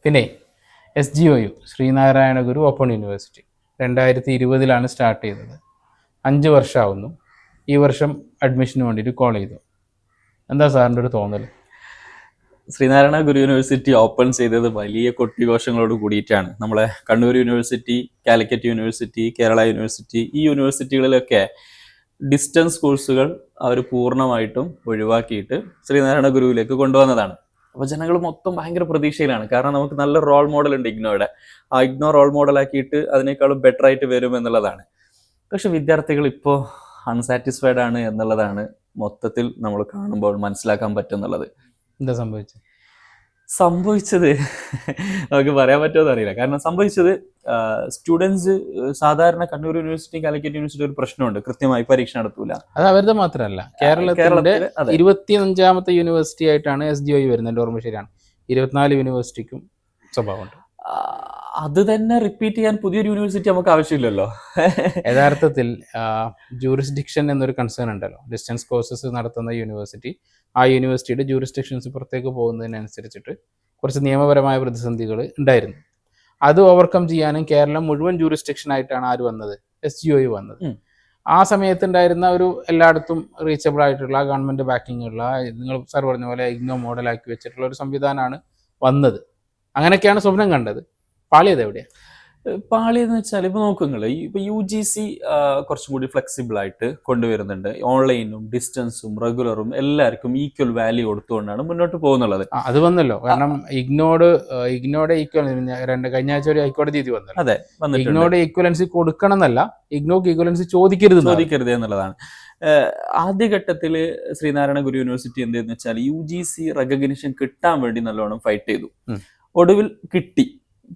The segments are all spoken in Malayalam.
പിന്നെ SGOU ശ്രീനാരായണ ഗുരു ഓപ്പൺ യൂണിവേഴ്സിറ്റി 2020 സ്റ്റാർട്ട് ചെയ്തത്. 5 വർഷമാവുന്നു. ഈ വർഷം അഡ്മിഷന് വേണ്ടിയിട്ട് കോൾ ചെയ്തു. എന്താ സാറിൻ്റെ ഒരു തോന്നൽ? ശ്രീനാരായണ ഗുരു യൂണിവേഴ്സിറ്റി ഓപ്പൺ ചെയ്തത് വലിയ കൊട്ടിഘോഷങ്ങളോട് കൂടിയിട്ടാണ്. നമ്മളെ Kannur university, Calicut university, Kerala university, ഈ യൂണിവേഴ്സിറ്റികളിലൊക്കെ ഡിസ്റ്റൻസ് കോഴ്സുകൾ അവർ പൂർണ്ണമായിട്ടും ഒഴിവാക്കിയിട്ട് ശ്രീനാരായണ ഗുരുവിലേക്ക് കൊണ്ടുവന്നതാണ്. അപ്പോൾ ജനങ്ങൾ മൊത്തം ഭയങ്കര പ്രതീക്ഷയിലാണ്. കാരണം നമുക്ക് നല്ല റോൾ മോഡൽ ഉണ്ട് ഇഗ്നോയുടെ. ആ ഇഗ്നോ റോൾ മോഡലാക്കിയിട്ട് അതിനേക്കാളും ബെറ്റർ ആയിട്ട് വരും എന്നുള്ളതാണ്. പക്ഷെ വിദ്യാർത്ഥികൾ ഇപ്പോൾ അൺസാറ്റിസ്ഫൈഡ് ആണ് എന്നുള്ളതാണ് മൊത്തത്തിൽ നമ്മൾ കാണുമ്പോൾ മനസ്സിലാക്കാൻ പറ്റുന്നുള്ളത്. എന്താ സംഭവിച്ചത് നമുക്ക് പറയാൻ പറ്റുമെന്ന് അറിയില്ല. കാരണം സംഭവിച്ചത് സ്റ്റുഡൻസ് സാധാരണ കണ്ണൂർ യൂണിവേഴ്സിറ്റി, കാലിക്കറ്റ് യൂണിവേഴ്സിറ്റി ഒരു പ്രശ്നമുണ്ട്, കൃത്യമായി പരീക്ഷ നടത്തൂല. അത് അവരുടെ മാത്രമല്ല, കേരളത്തിന്റെ 25ാമത്തെ യൂണിവേഴ്സിറ്റി ആയിട്ടാണ് SGOU വരുന്നത്. എൻ്റെ ഓർമ്മ ശരിയാണ്. 24 യൂണിവേഴ്സിറ്റിക്കും സ്വഭാവമുണ്ട്. അത് തന്നെ റിപ്പീറ്റ് ചെയ്യാൻ പുതിയൊരു യൂണിവേഴ്സിറ്റി നമുക്ക് ആവശ്യമില്ലല്ലോ. യഥാർത്ഥത്തിൽ ജൂറിസ്ഡിക്ഷൻ എന്നൊരു കൺസേൺ ഉണ്ടല്ലോ. ഡിസ്റ്റൻസ് കോഴ്സസ് നടത്തുന്ന യൂണിവേഴ്സിറ്റി, ആ യൂണിവേഴ്സിറ്റിയുടെ ജൂറിസ്ഡിക്ഷൻസ് പുറത്തേക്ക് പോകുന്നതിനനുസരിച്ചിട്ട് കുറച്ച് നിയമപരമായ പ്രതിസന്ധികൾ ഉണ്ടായിരുന്നു. അത് ഓവർകം ചെയ്യാനും കേരളം മുഴുവൻ ജൂറിസ്ഡിക്ഷൻ ആയിട്ടാണ് ആര് വന്നത്? SGOU വന്നത്. ആ സമയത്ത് ഉണ്ടായിരുന്ന ഒരു എല്ലായിടത്തും റീച്ചബിൾ ആയിട്ടുള്ള ഗവൺമെൻറ് ബാക്കിംഗ് ഉള്ള, നിങ്ങൾ സാർ പറഞ്ഞ പോലെ ഇഗ്നോ മോഡലാക്കി വെച്ചിട്ടുള്ള ഒരു സംവിധാനമാണ് വന്നത്. അങ്ങനെയൊക്കെയാണ് സ്വപ്നം കണ്ടത്. പാളിയത് എവിടെയാണ്? പാളിയെന്ന് വെച്ചാൽ ഇപ്പോൾ നോക്കുങ്ങൾ ഇപ്പോൾ UGC കുറച്ചും കൂടി ഫ്ലെക്സിബിൾ ആയിട്ട് കൊണ്ടുവരുന്നുണ്ട്. ഓൺലൈനും ഡിസ്റ്റൻസും റെഗുലറും എല്ലാവർക്കും ഈക്വൽ വാല്യൂ കൊടുത്തുകൊണ്ടാണ് മുന്നോട്ട് പോകുന്നുള്ളത്. അത് വന്നല്ലോ. കാരണം ഇഗ്നോയുടെ ഈക്വലൻസി കഴിഞ്ഞ ആഴ്ച ഒരു ഹൈക്കോടതി വിധി വന്നല്ലോ. അതെ, ഇഗ്നോയുടെ ഈക്വലൻസി കൊടുക്കണം എന്നല്ല, ഇഗ്നോക്ക് ഈക്വലൻസി ചോദിക്കരുത് എന്നുള്ളതാണ്. ആദ്യഘട്ടത്തിൽ ശ്രീനാരായണ ഗുരു യൂണിവേഴ്സിറ്റി എന്തെന്ന് വെച്ചാൽ UGC റെക്കഗ്നിഷൻ കിട്ടാൻ വേണ്ടി നല്ലോണം ഫൈറ്റ് ചെയ്തു. ഒടുവിൽ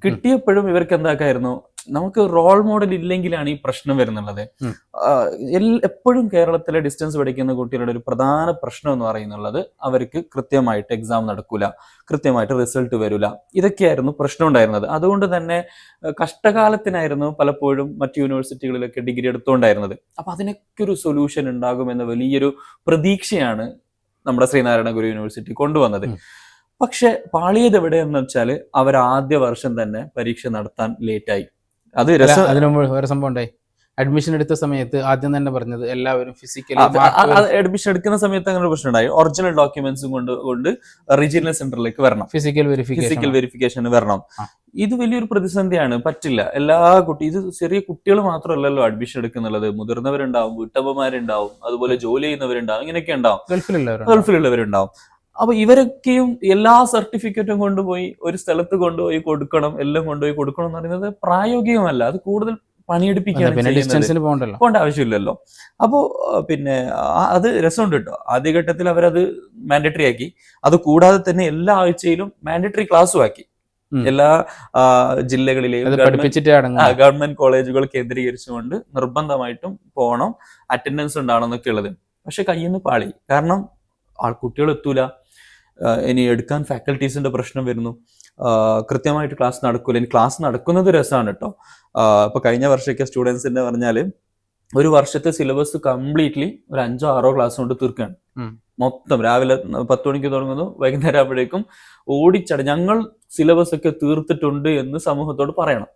കിട്ടിയപ്പോഴും ഇവർക്ക് എന്താക്കായിരുന്നു, നമുക്ക് റോൾ മോഡൽ ഇല്ലെങ്കിലാണ് ഈ പ്രശ്നം വരുന്നുള്ളത്. എപ്പോഴും കേരളത്തിലെ ഡിസ്റ്റൻസ് പഠിക്കുന്ന കുട്ടികളുടെ ഒരു പ്രധാന പ്രശ്നം എന്ന് പറയുന്നുള്ളത് അവർക്ക് കൃത്യമായിട്ട് എക്സാം നടക്കൂല, കൃത്യമായിട്ട് റിസൾട്ട് വരില്ല. ഇതൊക്കെയായിരുന്നു പ്രശ്നം ഉണ്ടായിരുന്നത്. അതുകൊണ്ട് തന്നെ കഷ്ടകാലത്തിനായിരുന്നു പലപ്പോഴും മറ്റു യൂണിവേഴ്സിറ്റികളിലൊക്കെ ഡിഗ്രി എടുത്തുകൊണ്ടായിരുന്നത്. അപ്പൊ അതിനൊക്കെ ഒരു സൊല്യൂഷൻ ഉണ്ടാകുമെന്ന വലിയൊരു പ്രതീക്ഷയാണ് നമ്മുടെ ശ്രീനാരായണ ഗുരു യൂണിവേഴ്സിറ്റി കൊണ്ടുവന്നത്. പക്ഷെ പാളിയത് എവിടെയെന്ന് വെച്ചാൽ അവർ ആദ്യ വർഷം തന്നെ പരീക്ഷ നടത്താൻ ലേറ്റായി. അതിനു മുമ്പ് വേറെ സംഭവം ഉണ്ടായി. അഡ്മിഷൻ എടുത്ത സമയത്ത് ആദ്യം തന്നെ പറഞ്ഞത് എല്ലാവരും ഫിസിക്കലി അഡ്മിഷൻ എടുക്കുന്ന സമയത്ത് അങ്ങനെ പ്രശ്നം ഉണ്ടായി. ഒറിജിനൽ ഡോക്യുമെന്റ്സും കൊണ്ട് റീജിയണൽ സെന്ററിലേക്ക് വരണം, ഫിസിക്കൽ വെരിഫിക്കേഷന് വരണം. ഇത് വലിയൊരു പ്രതിസന്ധിയാണ്. പറ്റില്ല. ഇത് ചെറിയ കുട്ടികൾ മാത്രമല്ലല്ലോ അഡ്മിഷൻ എടുക്കുന്നുള്ളത്. മുതിർന്നവരുണ്ടാവും, വീട്ടമ്മമാരുണ്ടാവും, അതുപോലെ ജോലി ചെയ്യുന്നവരുണ്ടാവും, ഇങ്ങനെയൊക്കെ ഉണ്ടാവും, ഗൾഫിലുള്ളവരുണ്ടാവും. അപ്പൊ ഇവരൊക്കെയും എല്ലാ സർട്ടിഫിക്കറ്റും കൊണ്ടുപോയി ഒരു സ്ഥലത്ത് കൊണ്ടുപോയി കൊടുക്കണം, എല്ലാം കൊണ്ടുപോയി കൊടുക്കണം എന്ന് പറയുന്നത് പ്രായോഗികമല്ല. അത് കൂടുതൽ പണിയെടുപ്പിക്കുകയാണ്, പോകേണ്ട ആവശ്യമില്ലല്ലോ. അപ്പോ പിന്നെ അത് രസമുണ്ട് കേട്ടോ. ആദ്യഘട്ടത്തിൽ അവരത് മാൻഡേറ്ററി ആക്കി. അത് കൂടാതെ തന്നെ എല്ലാ ആഴ്ചയിലും മാൻഡേറ്ററി ക്ലാസ്സും ആക്കി. എല്ലാ ജില്ലകളിലെയും ഗവൺമെന്റ് കോളേജുകൾ കേന്ദ്രീകരിച്ചുകൊണ്ട് നിർബന്ധമായിട്ടും പോകണം, അറ്റൻഡൻസ് ഉണ്ടാവണം എന്നൊക്കെ ഉള്ളത്. പക്ഷെ കയ്യിൽ നിന്ന് പാളി. കാരണം കുട്ടികൾ എത്തൂല. ഇനി എടുക്കാൻ ഫാക്കൽറ്റീസിന്റെ പ്രശ്നം വരുന്നു. കൃത്യമായിട്ട് ക്ലാസ് നടക്കൂല. ഇനി ക്ലാസ് നടക്കുന്നത് രസമാണ് കേട്ടോ. ഇപ്പൊ കഴിഞ്ഞ വർഷമൊക്കെ സ്റ്റുഡൻസിന്റെ പറഞ്ഞാല് ഒരു വർഷത്തെ സിലബസ് കംപ്ലീറ്റ്ലി ഒരു 5-6 ക്ലാസ് കൊണ്ട് തീർക്കുകയാണ്. മൊത്തം രാവിലെ 10 മണിക്ക് തുടങ്ങുന്നു, വൈകുന്നേരം ആകുമ്പോഴേക്കും ഞങ്ങൾ സിലബസ് ഒക്കെ തീർത്തിട്ടുണ്ട് എന്ന് സമൂഹത്തോട് പറയണം.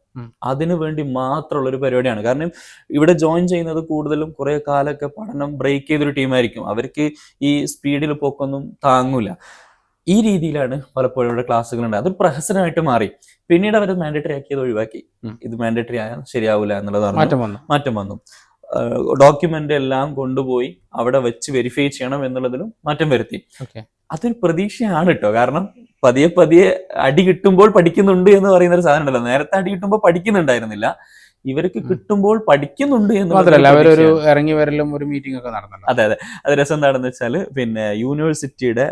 അതിനു വേണ്ടി മാത്രമുള്ള ഒരു പരിപാടിയാണ്. കാരണം ഇവിടെ ജോയിൻ ചെയ്യുന്നത് കൂടുതലും കുറെ കാലമൊക്കെ പഠനം ബ്രേക്ക് ചെയ്തൊരു ടീമായിരിക്കും. അവർക്ക് ഈ സ്പീഡിൽ പോക്കൊന്നും താങ്ങൂല. ഈ രീതിയിലാണ് പലപ്പോഴും ഇവിടെ ക്ലാസ്സുകൾ ഉണ്ട്. അതൊരു പ്രഹസനമായിട്ട് മാറി. പിന്നീട് അവർ മാൻഡേറ്ററി ആക്കിയത് ഒഴിവാക്കി. ഇത് മാൻഡേറ്ററി ആയാൽ ശരിയാവില്ല എന്നുള്ളത് മാറ്റം വന്നു. ഡോക്യുമെന്റ് എല്ലാം കൊണ്ടുപോയി അവിടെ വെച്ച് വെരിഫൈ ചെയ്യണം എന്നുള്ളതിലും മാറ്റം വരുത്തി. അതൊരു പ്രതീക്ഷയാണ് കേട്ടോ. കാരണം പതിയെ അടി കിട്ടുമ്പോൾ പഠിക്കുന്നുണ്ട് എന്ന് പറയുന്ന ഒരു സാധനം ഉണ്ടല്ലോ. നേരത്തെ അടി കിട്ടുമ്പോൾ പഠിക്കുന്നുണ്ടായിരുന്നില്ല, ഇവർക്ക് കിട്ടുമ്പോൾ പഠിക്കുന്നുണ്ട് എന്ന് മാത്രമല്ല അവരൊരു ഇറങ്ങി വരലും ഒരു മീറ്റിംഗ് ഒക്കെ നടന്നു. അതെ. അത് രസം എന്താണെന്ന് വെച്ചാൽ പിന്നെ യൂണിവേഴ്സിറ്റിയുടെ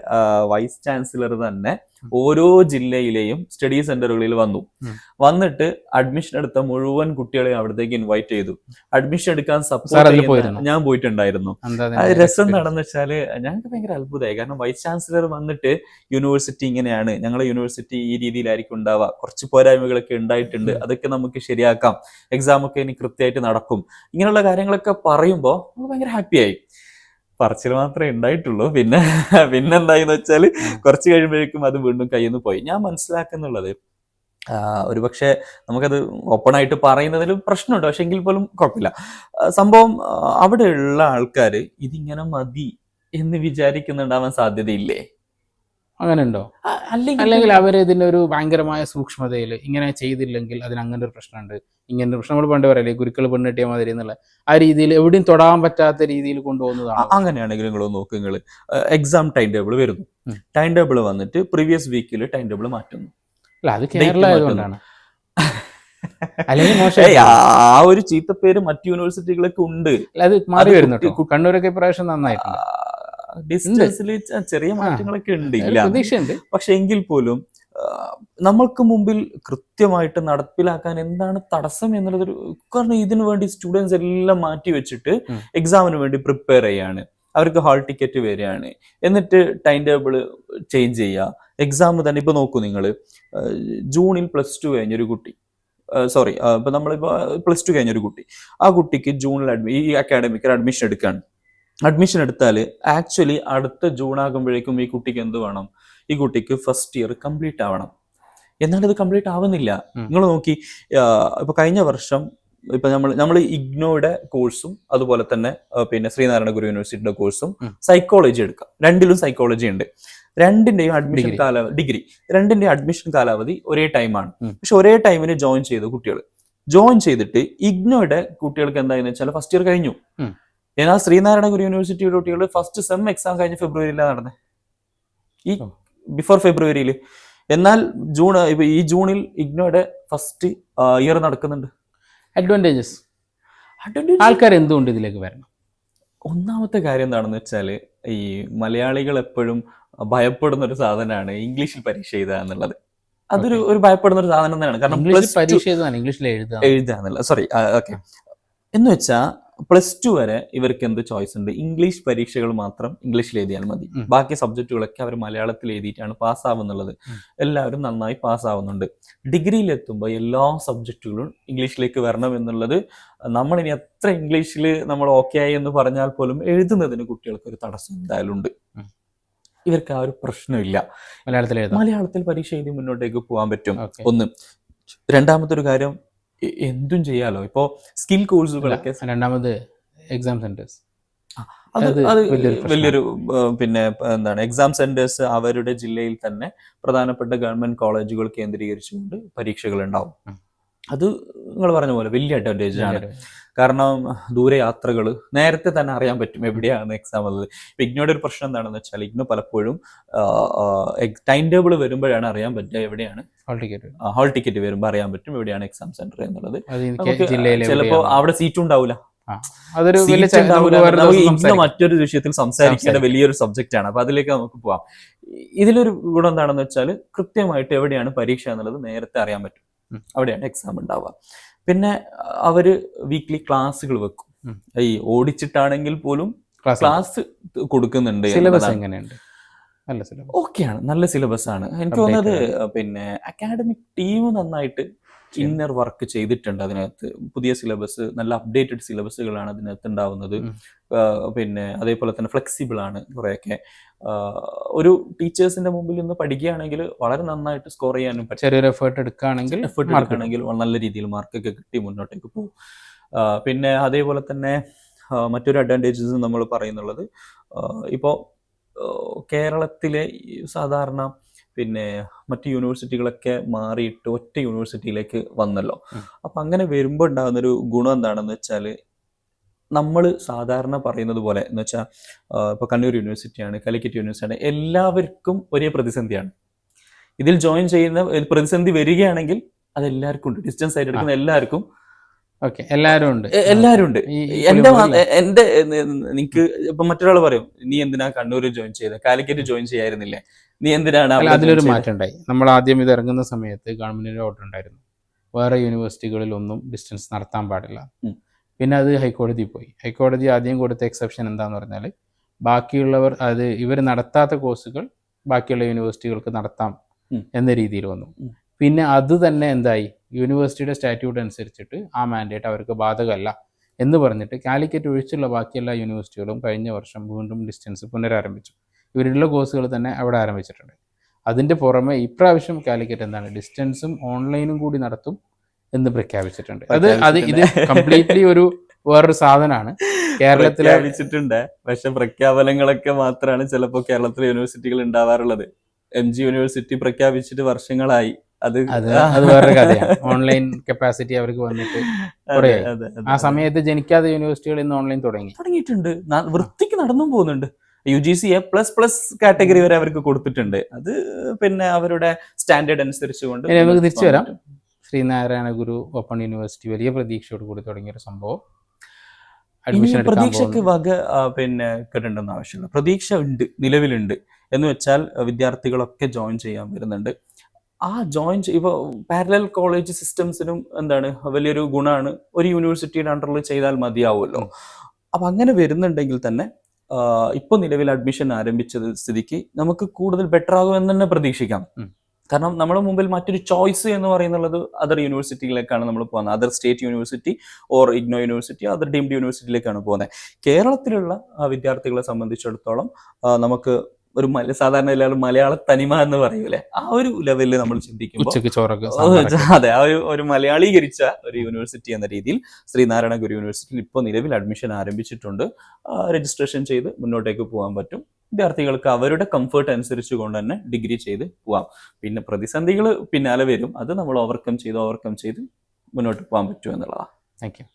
വൈസ് ചാൻസലർ തന്നെ ഓരോ ജില്ലയിലെയും സ്റ്റഡി സെന്ററുകളിൽ വന്നിട്ട് അഡ്മിഷൻ എടുത്ത മുഴുവൻ കുട്ടികളെയും അവിടത്തേക്ക് ഇൻവൈറ്റ് ചെയ്തു. അഡ്മിഷൻ എടുക്കാൻ സപ്പോർട്ട് ഞാൻ പോയിട്ടുണ്ടായിരുന്നു. രസം എന്താണെന്ന് വെച്ചാല് ഞങ്ങൾക്ക് ഭയങ്കര അത്ഭുതമായി. കാരണം വൈസ് ചാൻസലർ വന്നിട്ട് യൂണിവേഴ്സിറ്റി ഇങ്ങനെയാണ്, ഞങ്ങളെ യൂണിവേഴ്സിറ്റി ഈ രീതിയിലായിരിക്കും ഉണ്ടാവുക, കുറച്ച് പോരായ്മകളൊക്കെ ഉണ്ടായിട്ടുണ്ട്, അതൊക്കെ നമുക്ക് ശരിയാക്കാം, എക്സാം ഒക്കെ ഇനി കൃത്യമായിട്ട് നടക്കും, ഇങ്ങനെയുള്ള കാര്യങ്ങളൊക്കെ പറയുമ്പോൾ നമുക്ക് ഭയങ്കര ഹാപ്പിയായി. പറച്ചിൽ മാത്രമേ ഉണ്ടായിട്ടുള്ളൂ. പിന്നെന്തായെന്ന് വെച്ചാൽ കുറച്ച് കഴിയുമ്പോഴേക്കും അത് വീണ്ടും കയ്യിൽ നിന്ന് പോയി. ഞാൻ മനസ്സിലാക്കുന്നുള്ളത് ഒരുപക്ഷെ നമുക്കത് ഓപ്പൺ ആയിട്ട് പറയുന്നതിൽ പ്രശ്നമുണ്ട്, പക്ഷെ എങ്കിൽ പോലും കുഴപ്പമില്ല. സംഭവം അവിടെയുള്ള ആൾക്കാർ ഇതിങ്ങനെ മതി എന്ന് വിചാരിക്കുന്നുണ്ടാവാൻ സാധ്യതയില്ലേ? അങ്ങനെ ഉണ്ടോ? അല്ലെങ്കിൽ അവർ ഇതിന്റെ ഒരു ഭയങ്കരമായ സൂക്ഷ്മതയിൽ ഇങ്ങനെ ചെയ്തില്ലെങ്കിൽ അതിന് അങ്ങനെ ഒരു പ്രശ്നമുണ്ട്, ഇങ്ങനെ ഒരു പ്രശ്നം നമ്മൾ പണ്ട് പറയല്ലേ ഗുരുക്കൾ പെണ്ണിട്ടിയ മാതിരി എന്നുള്ള ആ രീതിയിൽ എവിടെയും തൊടാൻ പറ്റാത്ത രീതിയിൽ കൊണ്ടുപോകുന്നതാണ്. അങ്ങനെയാണെങ്കിൽ നിങ്ങൾ നോക്ക്, നിങ്ങൾ എക്സാം ടൈം ടേബിൾ വരുന്നു, ടൈം ടേബിൾ വന്നിട്ട് പ്രീവിയസ് വീക്കിൽ ടൈം ടേബിൾ മാറ്റുന്നു. അല്ല, അത് കേരള ആയതുകൊണ്ടാണ്. ആ ഒരു ചീത്ത പേര് മറ്റു യൂണിവേഴ്സിറ്റികളൊക്കെ ഉണ്ട്. അത് മാറി വരുന്നു. കണ്ണൂരൊക്കെ ഇപ്രാവശ്യം നന്നായിട്ടുണ്ട്. ഡിസ്റ്റൻസിൽ ചെറിയ മാറ്റങ്ങളൊക്കെ ഉണ്ട്, ഇല്ല, പക്ഷെ എങ്കിൽ പോലും നമ്മൾക്ക് മുമ്പിൽ കൃത്യമായിട്ട് നടപ്പിലാക്കാൻ എന്താണ് തടസ്സം എന്നുള്ളതൊരു, കാരണം ഇതിനു വേണ്ടി സ്റ്റുഡൻസ് എല്ലാം മാറ്റി വെച്ചിട്ട് എക്സാമിന് വേണ്ടി പ്രിപ്പയർ ചെയ്യാണ്, അവർക്ക് ഹാൾ ടിക്കറ്റ് വരികയാണ്, എന്നിട്ട് ടൈം ടേബിൾ ചേഞ്ച് ചെയ്യുക. എക്സാം തന്നെ ഇപ്പൊ നോക്കൂ നിങ്ങൾ, ജൂണിൽ +2 കഴിഞ്ഞൊരു കുട്ടി, സോറി ഇപ്പൊ നമ്മളിപ്പോ +2 കഴിഞ്ഞൊരു കുട്ടി, ആ കുട്ടിക്ക് ജൂണിൽ ഈ അക്കാഡമിക്കിൽ അഡ്മിഷൻ എടുക്കുകയാണ്. അഡ്മിഷൻ എടുത്താൽ ആക്ച്വലി അടുത്ത ജൂൺ ആകുമ്പോഴേക്കും ഈ കുട്ടിക്ക് എന്ത് വേണം, ഈ കുട്ടിക്ക് ഫസ്റ്റ് ഇയർ കംപ്ലീറ്റ് ആവണം. എന്നാൽ ഇത് കംപ്ലീറ്റ് ആവുന്നില്ല. നിങ്ങൾ നോക്കി, ഇപ്പൊ കഴിഞ്ഞ വർഷം ഇപ്പൊ നമ്മൾ ഇഗ്നോയുടെ കോഴ്സും അതുപോലെ തന്നെ പിന്നെ ശ്രീനാരായണ ഗുരു യൂണിവേഴ്സിറ്റിയുടെ കോഴ്സും സൈക്കോളജി എടുക്കാം. രണ്ടിലും സൈക്കോളജി ഉണ്ട്. രണ്ടിന്റെയും അഡ്മിഷൻ കാലാവധി, ഡിഗ്രി രണ്ടിന്റെയും അഡ്മിഷൻ കാലാവധി ഒരേ ടൈമാണ്. പക്ഷെ ഒരേ ടൈമിന് ജോയിൻ ചെയ്ത കുട്ടികൾ, ജോയിൻ ചെയ്തിട്ട് ഇഗ്നോയുടെ കുട്ടികൾക്ക് എന്തായെന്ന് വെച്ചാൽ ഫസ്റ്റ് ഇയർ കഴിഞ്ഞു. എന്നാൽ ശ്രീനാരായണ ഗുരു യൂണിവേഴ്സിറ്റിയുടെ കുട്ടികൾ ഫസ്റ്റ് സെം എക്സാം കഴിഞ്ഞ ഫെബ്രുവരിയിലാണ് നടന്നത്, ഈ ബിഫോർ ഫെബ്രുവരിയിൽ. എന്നാൽ ഈ ജൂണിൽ ഇഗ്നോയുടെ ഫസ്റ്റ് ഇയർ നടക്കുന്നുണ്ട്. അഡ്വാൻറ്റേജസ് ആൾക്കാർ എന്തുകൊണ്ട് ഇതിലേക്ക് വരണം? ഒന്നാമത്തെ കാര്യം എന്താണെന്ന് വെച്ചാൽ, ഈ മലയാളികൾ എപ്പോഴും ഭയപ്പെടുന്ന ഒരു സാധനമാണ് ഇംഗ്ലീഷിൽ പരീക്ഷ എഴുതുക എന്നുള്ളത്. അതൊരു ഭയപ്പെടുന്ന ഒരു സാധനം തന്നെയാണ്. കാരണം പരീക്ഷ ഇംഗ്ലീഷിൽ എഴുതുക എന്നുള്ള, സോറി ഓക്കെ, എന്ന് വെച്ചാൽ +2 വരെ ഇവർക്ക് എന്ത് ചോയ്സ് ഉണ്ട്, ഇംഗ്ലീഷ് പരീക്ഷകൾ മാത്രം ഇംഗ്ലീഷിൽ എഴുതിയാൽ മതി, ബാക്കി സബ്ജക്റ്റുകളൊക്കെ അവർ മലയാളത്തിൽ എഴുതിയിട്ടാണ് പാസ്സാവുന്നുള്ളത്. എല്ലാവരും നന്നായി പാസ്സാവുന്നുണ്ട്. ഡിഗ്രിയിലെത്തുമ്പോൾ എല്ലാ സബ്ജക്റ്റുകളും ഇംഗ്ലീഷിലേക്ക് വരണം എന്നുള്ളത്, നമ്മളിനി എത്ര ഇംഗ്ലീഷിൽ നമ്മൾ ഓക്കെ ആയി എന്ന് പറഞ്ഞാൽ പോലും എഴുതുന്നതിന് കുട്ടികൾക്ക് ഒരു തടസ്സം എന്തായാലും ഉണ്ട്. ഇവർക്ക് ആ ഒരു പ്രശ്നമില്ല, മലയാളത്തിൽ പരീക്ഷ എഴുതി മുന്നോട്ടേക്ക് പോകാൻ പറ്റും. ഒന്ന്. രണ്ടാമത്തെ ഒരു കാര്യം, എന്തും ചെയ്യാലോ. ഇപ്പോ സ്കിൽ കോഴ്സുകളൊക്കെ, രണ്ടാമത് എക്സാം സെന്റേഴ്സ്, അത് വലിയൊരു പിന്നെ എന്താണ്, എക്സാം സെന്റേഴ്സ് അവരുടെ ജില്ലയിൽ തന്നെ പ്രധാനപ്പെട്ട ഗവൺമെന്റ് കോളേജുകൾ കേന്ദ്രീകരിച്ചുകൊണ്ട് പരീക്ഷകൾ ഉണ്ടാവും. അത് നിങ്ങൾ പറഞ്ഞ പോലെ വലിയ അഡ്വാൻറ്റേജ് ആണ്. കാരണം ദൂരെ യാത്രകൾ നേരത്തെ തന്നെ അറിയാൻ പറ്റും എവിടെയാണ് എക്സാം ഉള്ളത്. ഇപ്പൊ ഇഗ്നോയുടെ ഒരു പ്രശ്നം എന്താണെന്ന് വെച്ചാൽ, ഇഗ്നോ പലപ്പോഴും ടൈം ടേബിൾ വരുമ്പോഴാണ് അറിയാൻ പറ്റുക എവിടെയാണ് ഹാൾ ടിക്കറ്റ് വരുമ്പോൾ അറിയാൻ പറ്റും എവിടെയാണ് എക്സാം സെന്റർ എന്നുള്ളത്. ചിലപ്പോ അവിടെ സീറ്റും ഉണ്ടാവില്ല. ഇഗ്നോ മറ്റൊരു വിഷയത്തിൽ സംസാരിക്കേണ്ട വലിയൊരു സബ്ജക്റ്റ് ആണ്. അപ്പൊ അതിലേക്ക് നമുക്ക് പോവാം. ഇതിലൊരു ഗുണം എന്താണെന്ന് വെച്ചാൽ, കൃത്യമായിട്ട് എവിടെയാണ് പരീക്ഷ എന്നുള്ളത് നേരത്തെ അറിയാൻ പറ്റും, അവിടെയാണ് എക്സാം ഉണ്ടാവുക. പിന്നെ അവര് വീക്ക്ലി ക്ലാസ്സുകൾ വെക്കും. ഈ ഓടിച്ചിട്ടാണെങ്കിൽ പോലും ക്ലാസ് കൊടുക്കുന്നുണ്ട്. ഓക്കെയാണ്, നല്ല സിലബസ് ആണ്. എനിക്ക് തോന്നുന്നത് പിന്നെ അക്കാഡമിക് ടീം നന്നായിട്ട് ഇന്നർ വർക്ക് ചെയ്തിട്ടുണ്ട് അതിനകത്ത്. പുതിയ സിലബസ്, നല്ല അപ്ഡേറ്റഡ് സിലബസുകളാണ് അതിനകത്ത് ഉണ്ടാവുന്നത്. പിന്നെ അതേപോലെ തന്നെ ഫ്ലെക്സിബിൾ ആണ് കുറെയൊക്കെ. ഒരു ടീച്ചേഴ്സിന്റെ മുമ്പിൽ നിന്ന് പഠിക്കുകയാണെങ്കിൽ വളരെ നന്നായിട്ട് സ്കോർ ചെയ്യാനും പറ്റും. ചെറിയൊരു എഫേർട്ട് എടുക്കുകയാണെങ്കിൽ നല്ല രീതിയിൽ മാർക്കൊക്കെ കിട്ടി മുന്നോട്ടേക്ക് പോകും. പിന്നെ അതേപോലെ തന്നെ മറ്റൊരു അഡ്വാൻറ്റേജസ് നമ്മൾ പറയുന്നുള്ളത്, ഇപ്പോൾ കേരളത്തിലെ സാധാരണ പിന്നെ മറ്റ് യൂണിവേഴ്സിറ്റികളൊക്കെ മാറിയിട്ട് ഒറ്റ യൂണിവേഴ്സിറ്റിയിലേക്ക് വന്നല്ലോ. അപ്പൊ അങ്ങനെ വരുമ്പോൾ ഉണ്ടാകുന്നൊരു ഗുണം എന്താണെന്ന് വെച്ചാൽ, നമ്മൾ സാധാരണ പറയുന്നത് പോലെ എന്ന് വെച്ചാൽ, ഇപ്പൊ കണ്ണൂർ യൂണിവേഴ്സിറ്റിയാണ്, കാലിക്കറ്റ് യൂണിവേഴ്സിറ്റിയാണ്, എല്ലാവർക്കും ഒരേ പ്രതിസന്ധിയാണ്. ഇതിൽ ജോയിൻ ചെയ്യുന്ന പ്രതിസന്ധി വരികയാണെങ്കിൽ അത് എല്ലാവർക്കും ഉണ്ട്. ഡിസ്റ്റൻസ് ആയിട്ട് എടുക്കുന്ന എല്ലാവർക്കും എല്ലാവരും ഉണ്ട്. എന്റെ നിനക്ക് ഇപ്പൊ മറ്റൊരാൾ പറയും, നീ എന്തിനാ കണ്ണൂർ ജോയിൻ ചെയ്ത, കാലിക്കറ്റ് ജോയിൻ ചെയ്യായിരുന്നില്ലേ, നീ എന്തിനാണ്? അതിലൊരു മാറ്റം ഉണ്ടായി. നമ്മൾ ആദ്യം ഇത് ഇറങ്ങുന്ന സമയത്ത് ഗവൺമെന്റിന്റെ ഓർഡർ ഉണ്ടായിരുന്നു, വേറെ യൂണിവേഴ്സിറ്റികളിലൊന്നും ഡിസ്റ്റൻസ് നടത്താൻ പാടില്ല. പിന്നെ അത് ഹൈക്കോടതി പോയി. ഹൈക്കോടതി ആദ്യം കൊടുത്ത എക്സെപ്ഷൻ എന്താന്ന് പറഞ്ഞാൽ, ബാക്കിയുള്ളവർ ഇവർ നടത്താത്ത കോഴ്സുകൾ ബാക്കിയുള്ള യൂണിവേഴ്സിറ്റികൾക്ക് നടത്താം എന്ന രീതിയിൽ വന്നു. പിന്നെ അത് തന്നെ എന്തായി, യൂണിവേഴ്സിറ്റിയുടെ സ്റ്റാറ്റ്യൂട്ട് അനുസരിച്ചിട്ട് ആ മാൻഡേറ്റ് അവർക്ക് ബാധകമല്ല എന്ന് പറഞ്ഞിട്ട് കാലിക്കറ്റ് ഒഴിച്ചുള്ള ബാക്കിയെല്ലാ യൂണിവേഴ്സിറ്റികളും കഴിഞ്ഞ വർഷം വീണ്ടും ഡിസ്റ്റൻസ് പുനരാരംഭിച്ചു. ഇവരുള്ള കോഴ്സുകൾ തന്നെ അവിടെ ആരംഭിച്ചിട്ടുണ്ട്. അതിൻ്റെ പുറമെ ഇപ്രാവശ്യം കാലിക്കറ്റ് എന്താണ് ഡിസ്റ്റൻസും ഓൺലൈനും കൂടി നടത്തും എന്ന് പ്രഖ്യാപിച്ചിട്ടുണ്ട്. ഇത് കംപ്ലീറ്റ്ലി ഒരു വേറൊരു സാധനമാണ് കേരളത്തിലെ പ്രഖ്യാപിച്ചിട്ടുണ്ട്. പക്ഷെ പ്രഖ്യാപനങ്ങളൊക്കെ മാത്രമാണ് ചിലപ്പോൾ കേരളത്തിലെ യൂണിവേഴ്സിറ്റികൾ ഉണ്ടാവാറുള്ളത്. MG യൂണിവേഴ്സിറ്റി പ്രഖ്യാപിച്ചിട്ട് വർഷങ്ങളായി. അത് വേറൊരു കഥയാണ്. ഓൺലൈൻ കപ്പാസിറ്റി അവർക്ക് വന്നിട്ട് ആ സമയത്ത് ജനിക്കാത്ത യൂണിവേഴ്സിറ്റികൾ ഇന്ന് ഓൺലൈൻ തുടങ്ങിയിട്ടുണ്ട്. വൃത്തിക്ക് നടന്നു പോകുന്നുണ്ട്. UGC A++ കാറ്റഗറി വരെ അവർക്ക് കൊടുത്തിട്ടുണ്ട്. അത് പിന്നെ അവരുടെ സ്റ്റാൻഡേർഡ് അനുസരിച്ച് കൊണ്ട് നമുക്ക് തിരിച്ചു വരാം. ശ്രീനാരായണ ഗുരു ഓപ്പൺ യൂണിവേഴ്സിറ്റി വലിയ പ്രതീക്ഷയോട് കൂടി തുടങ്ങിയ ഒരു സംഭവം. പ്രതീക്ഷയ്ക്ക് വക പിന്നെ കേട്ടിട്ടുണ്ടെന്ന് ആവശ്യമില്ല. പ്രതീക്ഷ ഉണ്ട്, നിലവിലുണ്ട്. എന്ന് വെച്ചാൽ വിദ്യാർത്ഥികളൊക്കെ ജോയിൻ ചെയ്യാൻ വരുന്നുണ്ട്. ആ ജോയിൻ ഇപ്പോൾ പാരലൽ കോളേജ് സിസ്റ്റംസിനും എന്താണ് വലിയൊരു ഗുണമാണ്. ഒരു യൂണിവേഴ്സിറ്റിയുടെ അണ്ടറിൽ ചെയ്താൽ മതിയാവുമല്ലോ. അപ്പം അങ്ങനെ വരുന്നുണ്ടെങ്കിൽ തന്നെ ഇപ്പോൾ നിലവിൽ അഡ്മിഷൻ ആരംഭിച്ചത് സ്ഥിതിക്ക് നമുക്ക് കൂടുതൽ ബെറ്റർ ആകുമെന്ന് തന്നെ പ്രതീക്ഷിക്കാം. കാരണം നമ്മുടെ മുമ്പിൽ മറ്റൊരു ചോയ്സ് എന്ന് പറയുന്നത് അതർ യൂണിവേഴ്സിറ്റിയിലേക്കാണ് നമ്മൾ പോകുന്നത്. Other state university or IGNOU university, other deemed യൂണിവേഴ്സിറ്റിയിലേക്കാണ് പോകുന്നത്. കേരളത്തിലുള്ള വിദ്യാർത്ഥികളെ സംബന്ധിച്ചിടത്തോളം നമുക്ക് ഒരു സാധാരണ എല്ലാവരും മലയാള തനിമ എന്ന് പറയൂലേ, ആ ഒരു ലെവലിൽ നമ്മൾ ചിന്തിക്കുമ്പോൾ അതെ, ആ ഒരു മലയാളീകരിച്ച ഒരു യൂണിവേഴ്സിറ്റി എന്ന രീതിയിൽ ശ്രീനാരായണ ഗുരു യൂണിവേഴ്സിറ്റിയിൽ ഇപ്പോൾ നിലവിൽ അഡ്മിഷൻ ആരംഭിച്ചിട്ടുണ്ട്. രജിസ്ട്രേഷൻ ചെയ്ത് മുന്നോട്ടേക്ക് പോകാൻ പറ്റും. വിദ്യാർത്ഥികൾക്ക് അവരുടെ കംഫർട്ട് അനുസരിച്ച് കൊണ്ട് തന്നെ ഡിഗ്രി ചെയ്ത് പോവാം. പിന്നെ പ്രതിസന്ധികൾ പിന്നാലെ വരും. അത് നമ്മൾ ഓവർകം ചെയ്ത് മുന്നോട്ട് പോകാൻ പറ്റും എന്നുള്ളതാണ്. Thank you.